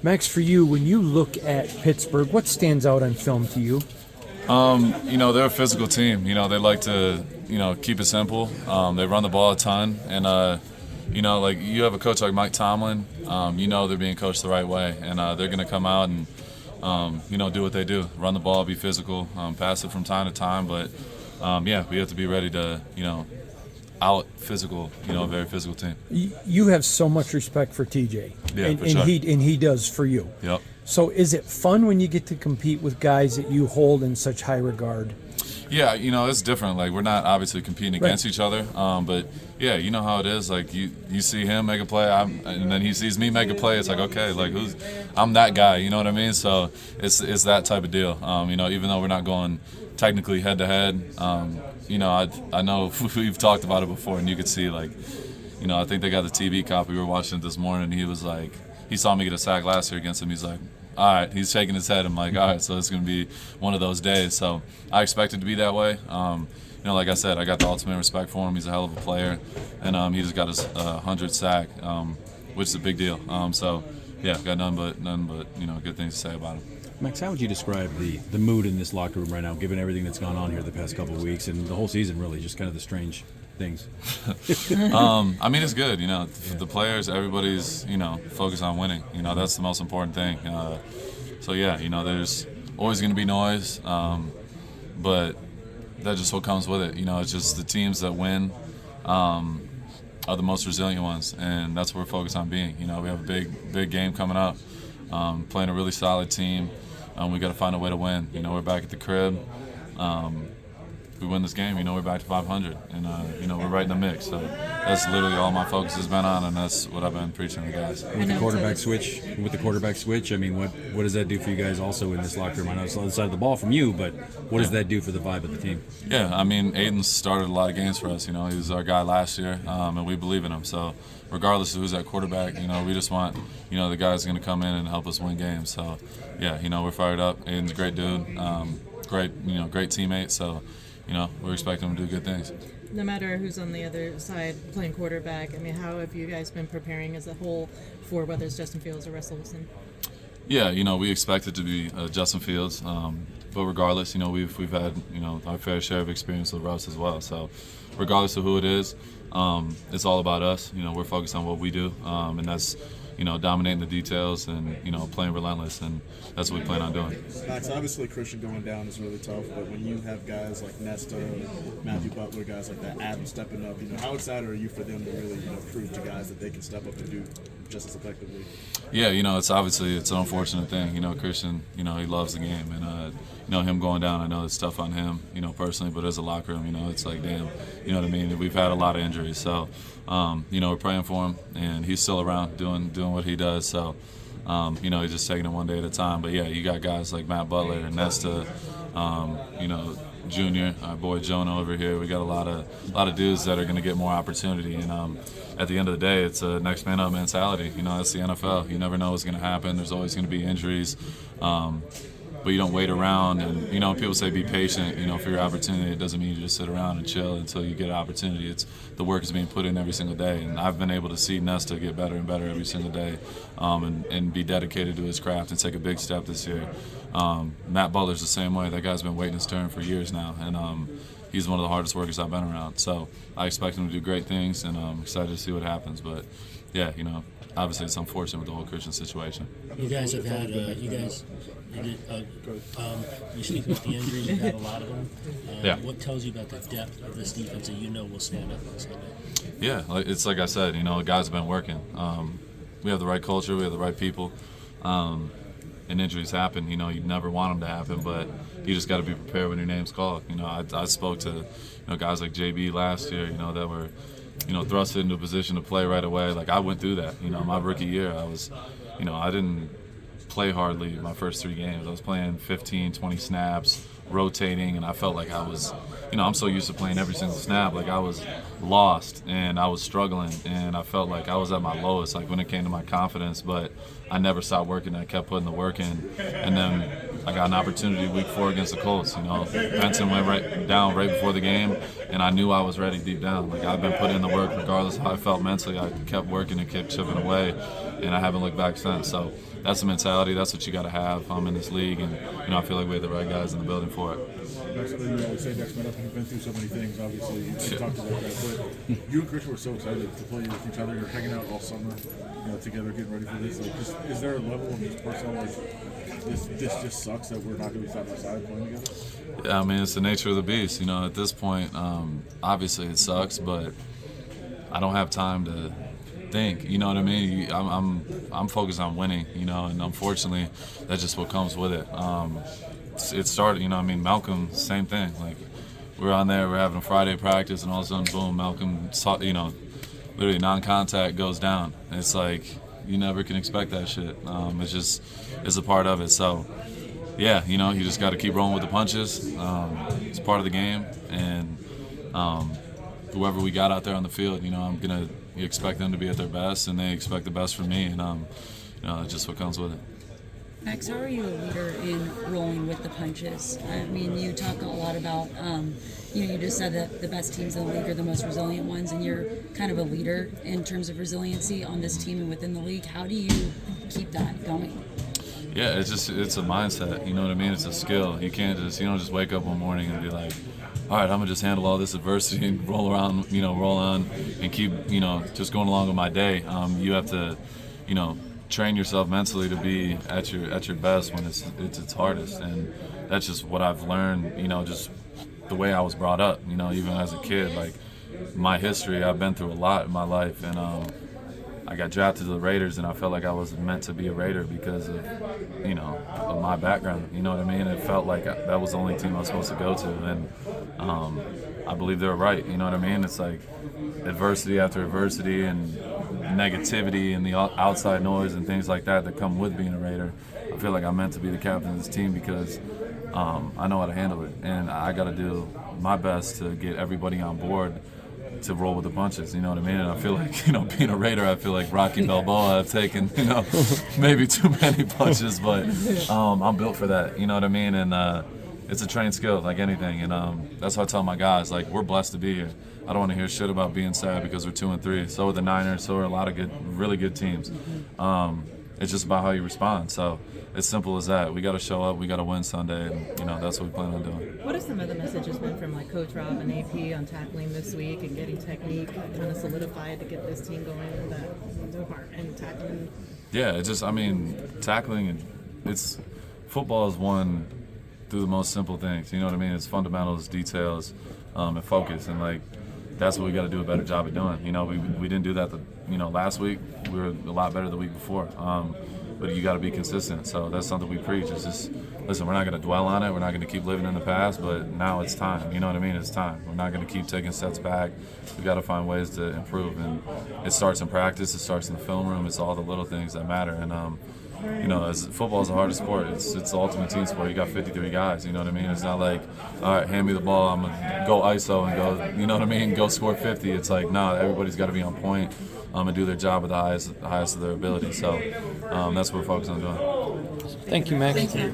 Max, for you, when you look at Pittsburgh, what stands out on film to you? They're a physical team. They like to, keep it simple. They run the ball a ton. And, like you have a coach like Mike Tomlin, they're being coached the right way. And they're going to come out and, do what they do. Run the ball, be physical, pass it from time to time. But, we have to be ready to, out physical, a very physical team. You have so much respect for TJ. Yeah, and, for and sure. he does for you. Yep. So is it fun when you get to compete with guys that you hold in such high regard? Yeah, it's different. Like, we're not obviously competing against each other, but yeah, you know how it is. Like, you see him make a play, and then he sees me make a play. It's like, okay, like I'm that guy. You know what I mean? So it's that type of deal. Even though we're not going technically head to head, I know we've talked about it before, and you could see like, I think they got the TV copy. We were watching it this morning. And he was like, he saw me get a sack last year against him. He's like, all right, he's shaking his head. I'm like, all right, so it's going to be one of those days. So I expect it to be that way. Like I said, I got the ultimate respect for him. He's a hell of a player, and he just got his 100th sack, which is a big deal. Got none but good things to say about him. Max, how would you describe the mood in this locker room right now, given everything that's gone on here the past couple of weeks and the whole season, really, just kind of the strange things? It's good. The players, everybody's, focused on winning. That's the most important thing. There's always going to be noise, but that's just what comes with it. It's just the teams that win are the most resilient ones, and that's what we're focused on being. We have a big game coming up, playing a really solid team. We got to find a way to win. We're back at the crib. If we win this game, we're back to 500, and we're right in the mix. So that's literally all my focus has been on, and that's what I've been preaching to the guys. With the quarterback switch, I mean, what does that do for you guys also in this locker room? I know it's the other side of the ball from you, but what does that do for the vibe of the team? Yeah, Aiden started a lot of games for us. He was our guy last year, and we believe in him. So regardless of who's at quarterback, we just want, the guys going to come in and help us win games. So yeah, we're fired up. Aiden's a great dude, great teammate. So. We're expecting him to do good things. No matter who's on the other side playing quarterback, how have you guys been preparing as a whole for whether it's Justin Fields or Russell Wilson? Yeah, we expect it to be Justin Fields, but regardless, we've had our fair share of experience with Russ as well. So regardless of who it is, it's all about us. We're focused on what we do, and that's dominating the details and playing relentless, and that's what we plan on doing. Max, obviously Christian going down is really tough, but when you have guys like Nesta, Matthew Butler, guys like that, Adam stepping up, how excited are you for them to really prove to guys that they can step up and do just as effectively? Yeah, it's obviously it's an unfortunate thing. Christian, he loves the game, and him going down, I know it's tough on him, personally, but as a locker room, it's like, damn, you know what I mean? We've had a lot of injuries, so, we're praying for him, and he's still around doing what he does, so, he's just taking it one day at a time. But yeah, you got guys like Matt Butler and Nesta, Junior, our boy Jonah over here. We got a lot of dudes that are going to get more opportunity, and at the end of the day, it's a next man up mentality. That's the NFL. You never know what's going to happen. There's always going to be injuries. But you don't wait around, and people say be patient, for your opportunity. It doesn't mean you just sit around and chill until you get an opportunity. It's the work is being put in every single day, and I've been able to see Nesta get better and better every single day, and be dedicated to his craft and take a big step this year. Matt Butler's the same way. That guy's been waiting his turn for years now, and he's one of the hardest workers I've been around. So I expect him to do great things, and I'm excited to see what happens. But yeah, obviously it's unfortunate with the whole Christian situation. You guys have had, you speak about the injuries, you've had a lot of them. Yeah. What tells you about the depth of this defense that will stand up on Sunday? Yeah, it's like I said, guys have been working. We have the right culture, we have the right people, and injuries happen. You never want them to happen, but you just got to be prepared when your name's called. I spoke to guys like JB last year, that were thrusted into a position to play right away. Like, I went through that. My rookie year, I was, I didn't play hardly my first 3 games. I was playing 15, 20 snaps, rotating, and I felt like I was, I'm so used to playing every single snap. Like, I was lost, and I was struggling, and I felt like I was at my lowest, like, when it came to my confidence, but I never stopped working. I kept putting the work in, and then I got an opportunity week 4 against the Colts. Benson went right down right before the game, and I knew I was ready deep down. Like, I've been putting in the work regardless of how I felt mentally. I kept working and kept chipping away, and I haven't looked back since. So that's the mentality. That's what you got to have in this league, and I feel like we have the right guys in the building for it. Max, you always say next man up, and you've been through so many things. Obviously, you talked about that, but you and Chris were so excited to play with each other. You're hanging out all summer, together, getting ready for this. Like, is there a level of this personal, like, this just sucks that we're not going to be side by side playing together? Yeah, I mean, it's the nature of the beast. At this point, obviously it sucks, but I don't have time to think. You know what I mean? I'm focused on winning. And unfortunately, that's just what comes with it. It started. Malcolm, same thing. Like, we're on there, we're having a Friday practice, and all of a sudden, boom, Malcolm, literally non-contact goes down. It's like you never can expect that shit. It's a part of it. So, yeah, you just got to keep rolling with the punches. It's part of the game, and whoever we got out there on the field, I'm gonna expect them to be at their best, and they expect the best from me, and that's just what comes with it. Max, how are you a leader in rolling with the punches? I mean, you talk a lot about, you just said that the best teams in the league are the most resilient ones, and you're kind of a leader in terms of resiliency on this team and within the league. How do you keep that going? Yeah, it's a mindset. You know what I mean? It's a skill. You don't just wake up one morning and be like, all right, I'm gonna just handle all this adversity and roll on, and keep, just going along with my day. You have to, train yourself mentally to be at your best when it's hardest, and that's just what I've learned. Just the way I was brought up. Even as a kid, like my history, I've been through a lot in my life, and I got drafted to the Raiders, and I felt like I was meant to be a Raider because of my background. You know what I mean? It felt like that was the only team I was supposed to go to, and I believe they were right. You know what I mean? It's like adversity after adversity and negativity and the outside noise and things like that come with being a Raider. I feel like I'm meant to be the captain of this team because I know how to handle it, and I got to do my best to get everybody on board to roll with the punches, you know what I mean? And I feel like, being a Raider, I feel like Rocky Balboa. I've taken, maybe too many punches, but I'm built for that, you know what I mean? And it's a trained skill, like anything. And that's what I tell my guys, like, we're blessed to be here. I don't want to hear shit about being sad because we're 2-3. So are the Niners, so are a lot of really good teams. It's just about how you respond. So it's simple as that. We got to show up. We got to win Sunday, and that's what we plan on doing. What have some of the messages been from Coach Rob and AP on tackling this week and getting technique kind of solidified to get this team going and tackling? Yeah, tackling. Football is won through the most simple things. You know what I mean? It's fundamentals, details, and focus, and that's what we got to do a better job of doing. We didn't do that last week. We were a lot better the week before. But you got to be consistent. So that's something we preach. It's just, listen, we're not going to dwell on it. We're not going to keep living in the past, but now it's time. You know what I mean? It's time. We're not going to keep taking steps back. We got to find ways to improve. And it starts in practice. It starts in the film room. It's all the little things that matter. And, as football is the hardest sport. It's the ultimate team sport. You got 53 guys. You know what I mean? It's not like, all right, hand me the ball. I'm going to go ISO and go, you know what I mean? Go score 50. It's like, no, everybody's got to be on point. And do their job at the highest of their ability. So that's what we're focused on doing. Thank you, Max. Thank you.